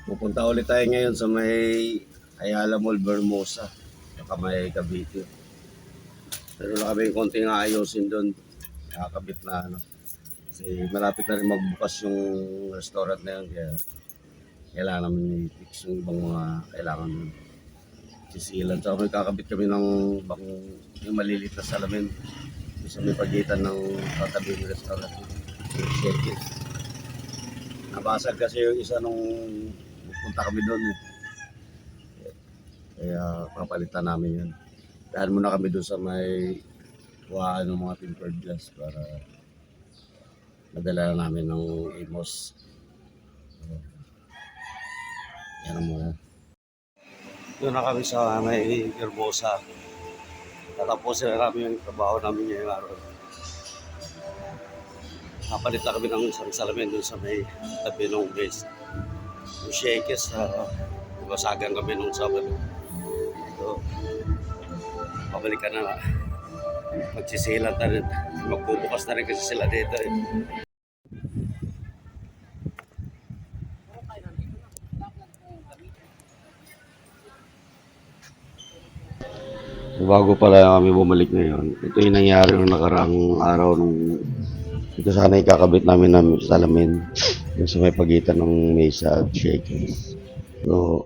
Pupunta ulit tayo ngayon sa may Ayala Mall, Vermosa, saka may Cavite. Pero na kami konting ayusin doon, nakakabit na ano. Kasi malapit na rin magbukas yung restaurant na yun, kaya kailangan namin i-fix yung ibang mga kailangan doon. Sisilan, saka may kakabit kami ng yung malilit na salamin sa may pagitan ng katabi ng restaurant. Yung shake. Nabasag kasi yung isa nung punta kami doon eh. Kaya papalitan namin yun. Dahil muna kami doon sa may kuhaan ng mga tempered glass para madala namin ng Amos. Yan mo. Doon na kami sa may Hermosa. Tatapusin na namin yung trabaho namin ngayong araw. Napalit na kami ng isang salamin doon sa may tabi ng base. Yung shakes, basagan kami nung Sabado. So, pabalikan na. Magsisilan na rin. Magbubukas na rin kasi sila dito eh. Bago pala kami bumalik ngayon, ito yung nangyari nung nakaraang araw nung ito sana ikakabit namin ng salamin yung sa may pagitan ng mesa at shakers. So,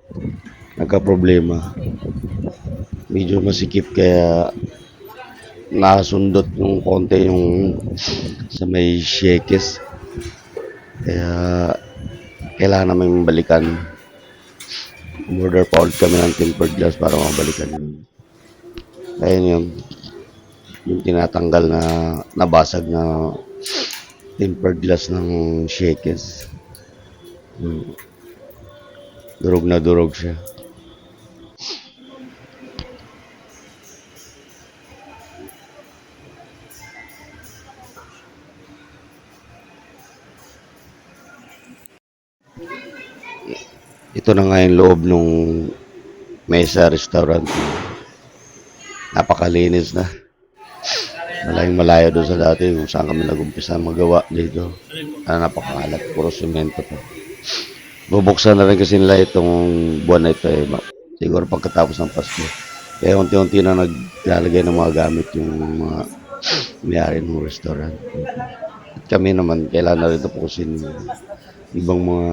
nagka-problema. Medyo masikip kaya nasundot yung konti yung sa may shakers. Kaya kailangan namin balikan. Order pa ulit kami ng tempered glass para mabalikan yun. Ayun yung tinatanggal na nabasag na tempered glass ng shakers. Durog na durog siya. Ito na nga yung loob ng mesa restaurant. Napakalinis na. Malayong malayo doon sa dati kung saan kami nag-umpisa magawa dito. Napakalat, puro semento pa. Bubuksan na rin kasi nila itong buwan na ito eh. Siguro pagkatapos ng Pasko. Kaya unti-unti na naglalagay ng mga gamit yung mga mayari ng restaurant. At kami naman, kailangan na rin tapusin yung ibang mga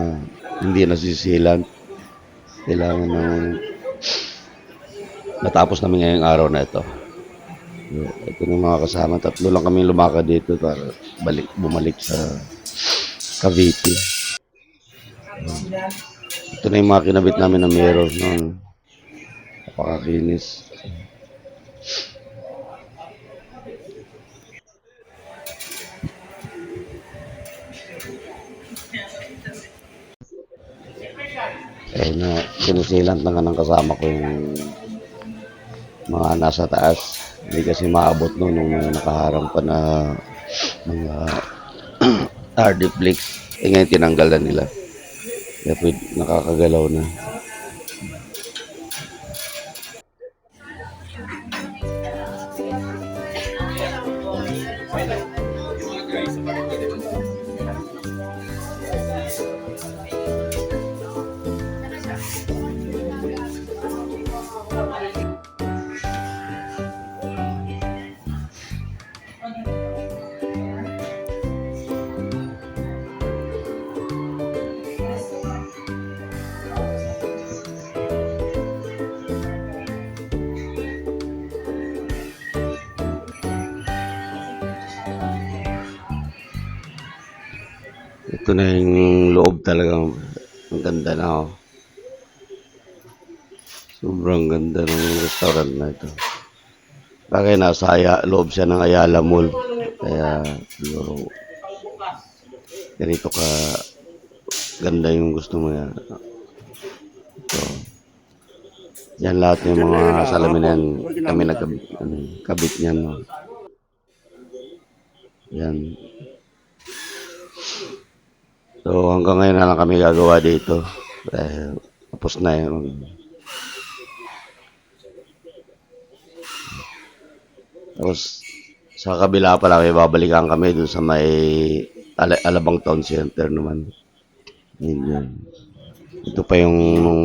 hindi nasisilan. Kailangan ng natapos namin ngayong araw na ito. Ito yung mga kasama. Tatlo lang kami lumakad dito para bumalik sa Cavite. Ito na yung mga kinabit namin na mirror noon. Napakakinis. Na sinisilant na nga ng kasama ko yung mga nasa taas. Hindi kasi maabot nung nakaharang pa na mga RD-Flix. Ngayon tinanggal na nila. Kaya nakakagalaw na. Ito na yung loob talagang ang ganda na oh. Sobrang ganda ng restaurant na ito. Bagay nasa loob siya ng Ayala Mall. Kaya siguro ganito ka ganda yung gusto mo yan. So, yan lahat yung mga salamin yan kami nagkabit niyan. No? Yan. So hanggang ngayon na lang kami gagawa dito. Tapos na yun. Tapos sa kabila pala may babalikan kami doon sa may Alabang Town Center naman. Yun. Ito pa yung nung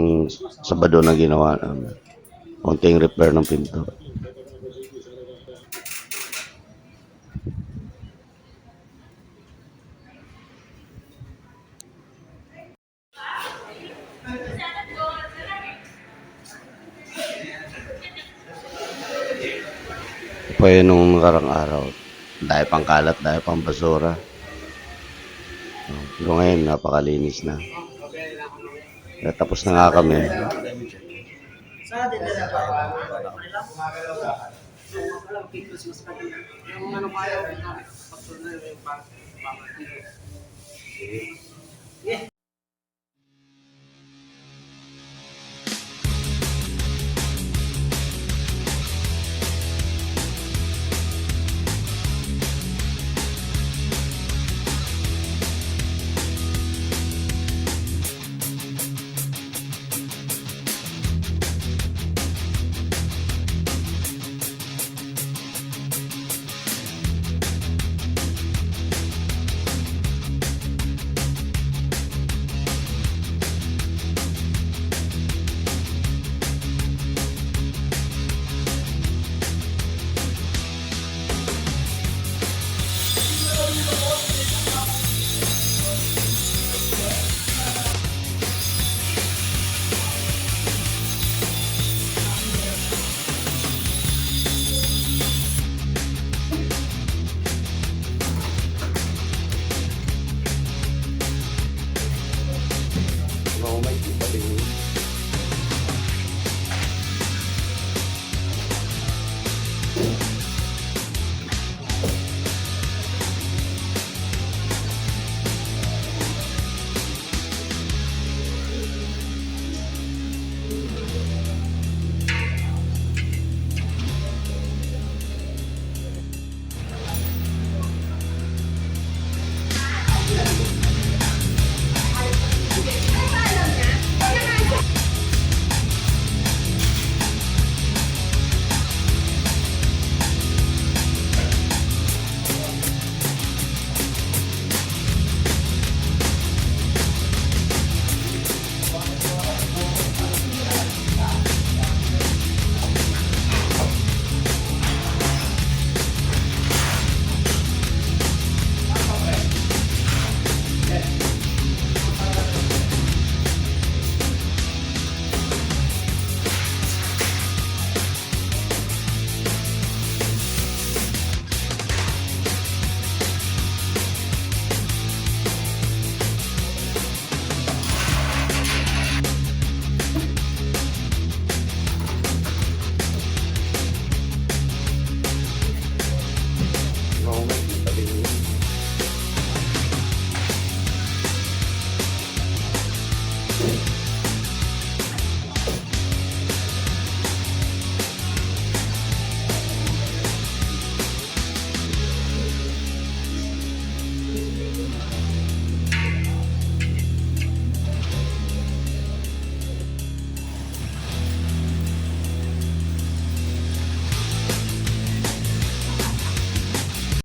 Sabado na ginawa namin. Konting repair ng pinto. Ito pa yun nung nakarang araw. Dahil pang kalat, dahil pang basura. Pero ngayon, napakalinis na. Tapos na nga kami. Sa atin na ba? Yung ano kaya, pagsunod yung